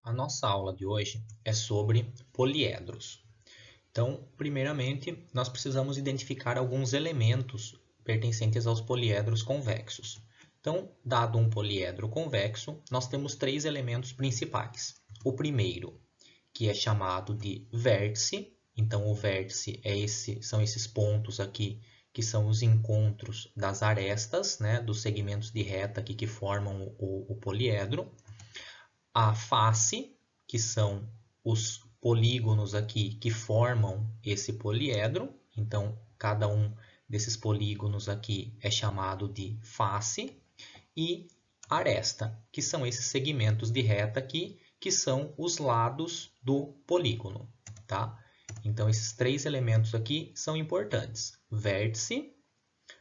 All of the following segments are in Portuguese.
A nossa aula de hoje é sobre poliedros. Então, primeiramente, nós precisamos identificar alguns elementos pertencentes aos poliedros convexos. Então, dado um poliedro convexo, nós temos três elementos principais. O primeiro, que é chamado de vértice. Então, o vértice são esses pontos aqui, que são os encontros das arestas, né, dos segmentos de reta aqui que formam o poliedro. A face, que são os polígonos aqui que formam esse poliedro. Então, cada um desses polígonos aqui é chamado de face. E aresta, que são esses segmentos de reta aqui, que são os lados do polígono, tá? Então, esses três elementos aqui são importantes: vértice,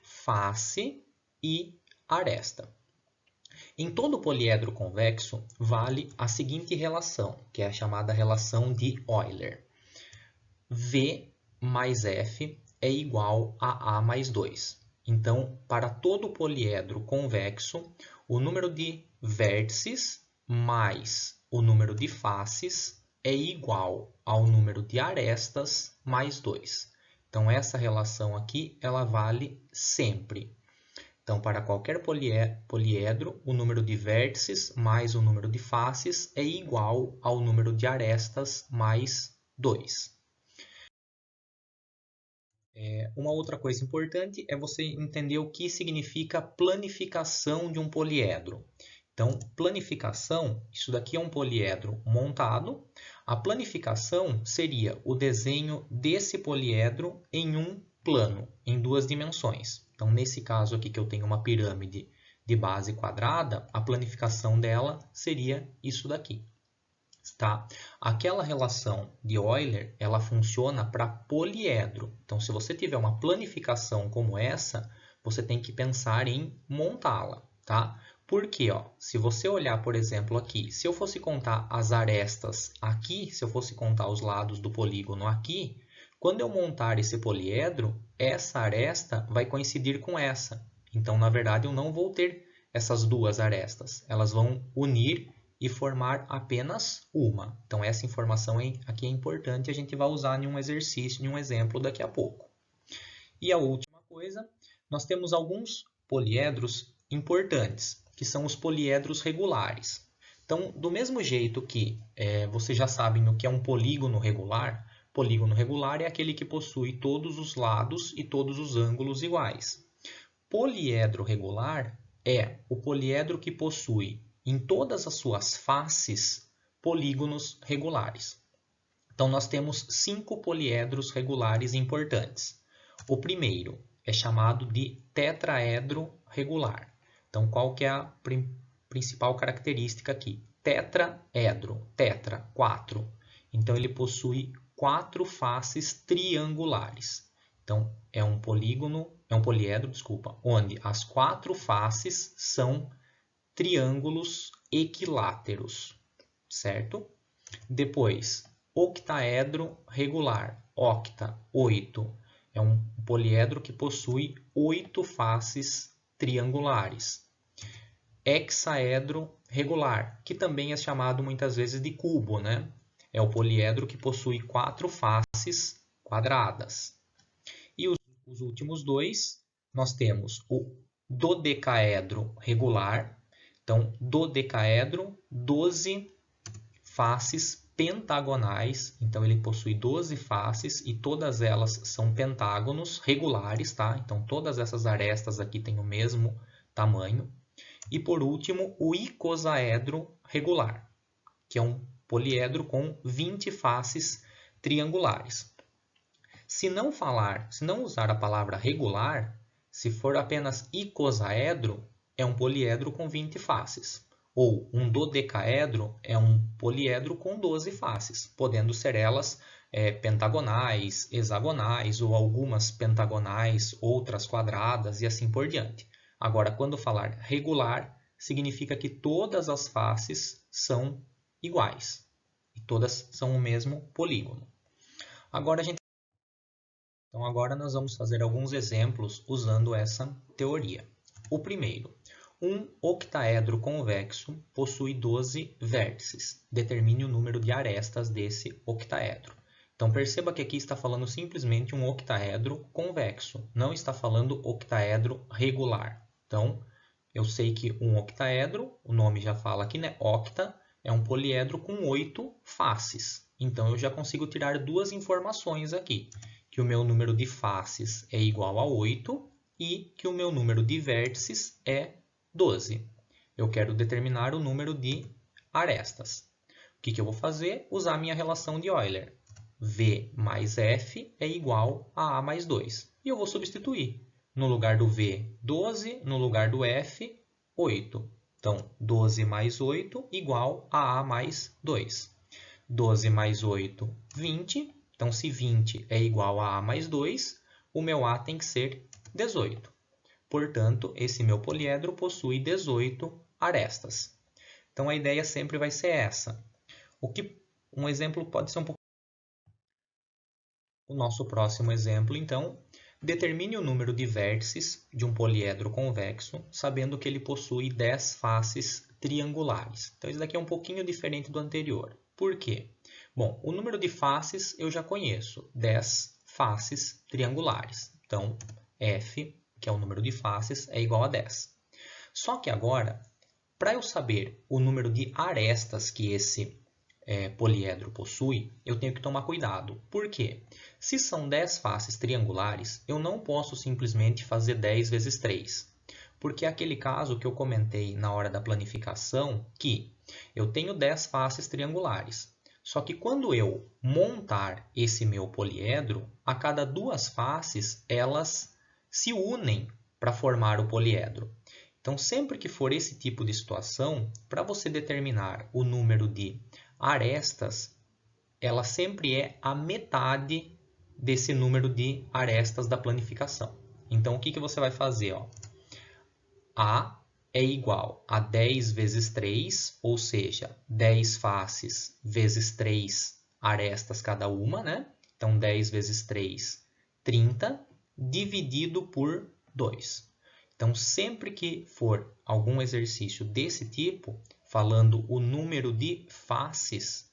face e aresta. Em todo poliedro convexo, vale a seguinte relação, que é a chamada relação de Euler. V mais F é igual a A mais 2. Então, para todo poliedro convexo, o número de vértices mais o número de faces é igual ao número de arestas mais 2. Então, essa relação aqui, ela vale sempre. Então, para qualquer poliedro, o número de vértices mais o número de faces é igual ao número de arestas mais 2. Uma outra coisa importante é você entender o que significa planificação de um poliedro. Então, planificação, isso daqui é um poliedro montado. A planificação seria o desenho desse poliedro em um plano, em duas dimensões. Então, nesse caso aqui que eu tenho uma pirâmide de base quadrada, a planificação dela seria isso daqui. Tá? Aquela relação de Euler, ela funciona para poliedro. Então, se você tiver uma planificação como essa, você tem que pensar em montá-la, tá? Porque, ó, se você olhar, por exemplo, aqui, se eu fosse contar as arestas aqui, se eu fosse contar os lados do polígono aqui, quando eu montar esse poliedro, essa aresta vai coincidir com essa. Então, na verdade, eu não vou ter essas duas arestas. Elas vão unir e formar apenas uma. Então, essa informação aqui é importante e a gente vai usar em um exercício, em um exemplo daqui a pouco. E a última coisa, nós temos alguns poliedros importantes, que são os poliedros regulares. Então, do mesmo jeito que vocês já sabem o que é um polígono regular é aquele que possui todos os lados e todos os ângulos iguais. Poliedro regular é o poliedro que possui em todas as suas faces polígonos regulares. Então, nós temos 5 poliedros regulares importantes. O primeiro é chamado de tetraedro regular. Então, qual que é a principal característica aqui? Tetraedro, tetra, 4. Então, ele possui 4 faces triangulares. Então, é um poliedro, onde as 4 faces são triângulos equiláteros, certo? Depois, octaedro regular, octa, 8. É um poliedro que possui 8 faces triangulares. Hexaedro regular, que também é chamado muitas vezes de cubo, né? É o poliedro que possui 4 faces quadradas. E os últimos dois, nós temos o dodecaedro regular. Então, dodecaedro, 12 faces pentagonais. Então, ele possui 12 faces e todas elas são pentágonos regulares, tá? Então, todas essas arestas aqui têm o mesmo tamanho. E, por último, o icosaedro regular, que é um poliedro com 20 faces triangulares. Se não usar a palavra regular, se for apenas icosaedro, é um poliedro com 20 faces. Ou um dodecaedro é um poliedro com 12 faces, podendo ser elas pentagonais, hexagonais ou algumas pentagonais, outras quadradas e assim por diante. Agora, quando falar regular, significa que todas as faces são iguais e todas são o mesmo polígono. Então, agora nós vamos fazer alguns exemplos usando essa teoria. O primeiro, Um octaedro convexo possui 12 vértices. Determine o número de arestas desse octaedro. Então, perceba que aqui está falando simplesmente um octaedro convexo, não está falando octaedro regular. Então, eu sei que um octaedro, o nome já fala aqui, né? Octa, é um poliedro com 8 faces. Então, eu já consigo tirar duas informações aqui, que o meu número de faces é igual a 8 e que o meu número de vértices é 12. Eu quero determinar o número de arestas. O que eu vou fazer? Usar a minha relação de Euler. V mais F é igual a A mais 2. E eu vou substituir. No lugar do V, 12. No lugar do F, 8. Então, 12 mais 8 igual a A mais 2. 12 mais 8, 20. Então, se 20 é igual a A mais 2, o meu A tem que ser 18. Portanto, esse meu poliedro possui 18 arestas. Então, a ideia sempre vai ser essa. Um exemplo pode ser um pouco... O nosso próximo exemplo, então, determine o número de vértices de um poliedro convexo, sabendo que ele possui 10 faces triangulares. Então, isso daqui é um pouquinho diferente do anterior. Por quê? Bom, o número de faces eu já conheço, 10 faces triangulares. Então, F, que é o número de faces, é igual a 10. Só que agora, para eu saber o número de arestas que esse poliedro possui, eu tenho que tomar cuidado. Por quê? Se são 10 faces triangulares, eu não posso simplesmente fazer 10 vezes 3. Porque é aquele caso que eu comentei na hora da planificação, que eu tenho 10 faces triangulares. Só que quando eu montar esse meu poliedro, a cada duas faces, elas se unem para formar o poliedro. Então, sempre que for esse tipo de situação, para você determinar o número de arestas, ela sempre é a metade desse número de arestas da planificação. Então, o que você vai fazer? A é igual a 10 vezes 3, ou seja, 10 faces vezes 3 arestas cada uma, né? Então, 10 vezes 3, 30, dividido por 2. Então, sempre que for algum exercício desse tipo, falando o número de faces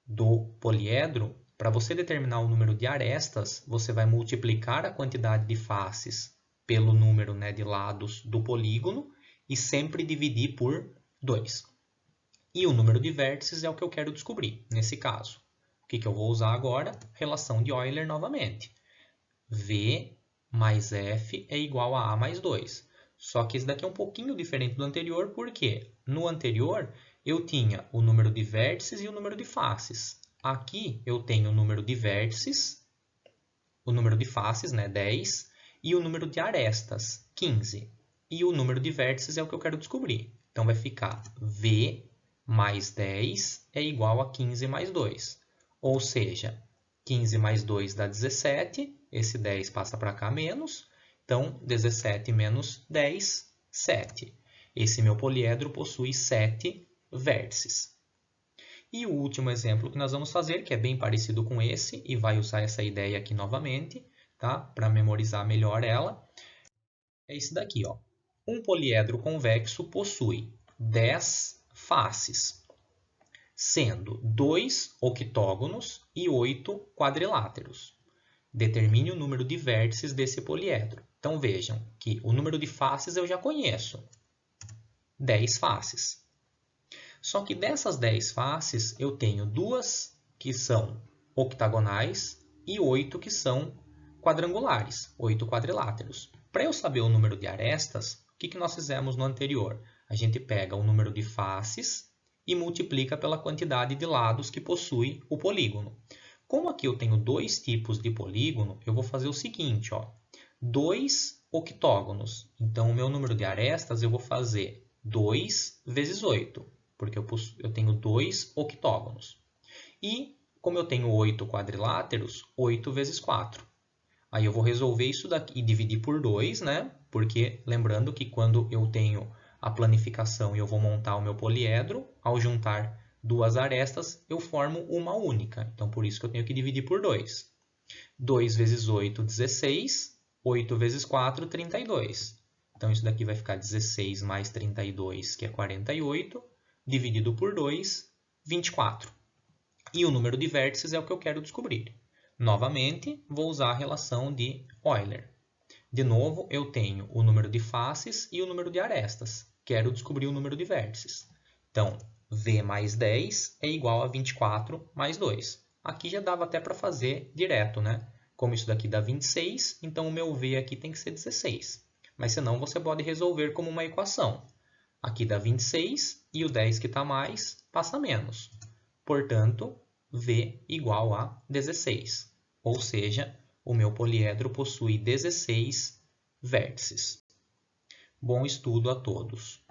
do poliedro, para você determinar o número de arestas, você vai multiplicar a quantidade de faces pelo número, né, de lados do polígono e sempre dividir por 2. E o número de vértices é o que eu quero descobrir, nesse caso. O que eu vou usar agora? Relação de Euler novamente. V mais F é igual a A mais 2. Só que esse daqui é um pouquinho diferente do anterior, porque no anterior eu tinha o número de vértices e o número de faces. Aqui eu tenho o número de vértices, o número de faces, né, 10, e o número de arestas, 15. E o número de vértices é o que eu quero descobrir. Então vai ficar V mais 10 é igual a 15 mais 2. Ou seja, 15 mais 2 dá 17, esse 10 passa para cá menos, então 17 menos 10, 7. Esse meu poliedro possui 7 vértices. E o último exemplo que nós vamos fazer, que é bem parecido com esse, e vai usar essa ideia aqui novamente, tá? Para memorizar melhor ela, é esse daqui, ó. Um poliedro convexo possui 10 faces, sendo 2 octógonos e 8 quadriláteros. Determine o número de vértices desse poliedro. Então vejam que o número de faces eu já conheço, 10 faces. Só que dessas 10 faces eu tenho 2 que são octagonais e 8 que são quadrangulares, 8 quadriláteros. Para eu saber o número de arestas, o que nós fizemos no anterior? A gente pega o número de faces e multiplica pela quantidade de lados que possui o polígono. Como aqui eu tenho dois tipos de polígono, eu vou fazer o seguinte, ó, 2 octógonos. Então, o meu número de arestas eu vou fazer 2 vezes 8, porque eu tenho 2 octógonos. E, como eu tenho 8 quadriláteros, 8 vezes 4. Aí eu vou resolver isso daqui e dividir por 2, né? Porque, lembrando que quando eu tenho a planificação e eu vou montar o meu poliedro, ao juntar duas arestas, eu formo uma única. Então, por isso que eu tenho que dividir por 2. 2 vezes 8, 16. 8 vezes 4, 32. Então, isso daqui vai ficar 16 mais 32, que é 48, dividido por 2, 24. E o número de vértices é o que eu quero descobrir. Novamente, vou usar a relação de Euler. De novo, eu tenho o número de faces e o número de arestas. Quero descobrir o número de vértices. Então, V mais 10 é igual a 24 mais 2. Aqui já dava até para fazer direto, né? Como isso daqui dá 26, então o meu V aqui tem que ser 16. Mas senão você pode resolver como uma equação. Aqui dá 26 e o 10 que está mais passa menos. Portanto, V igual a 16. Ou seja, o meu poliedro possui 16 vértices. Bom estudo a todos!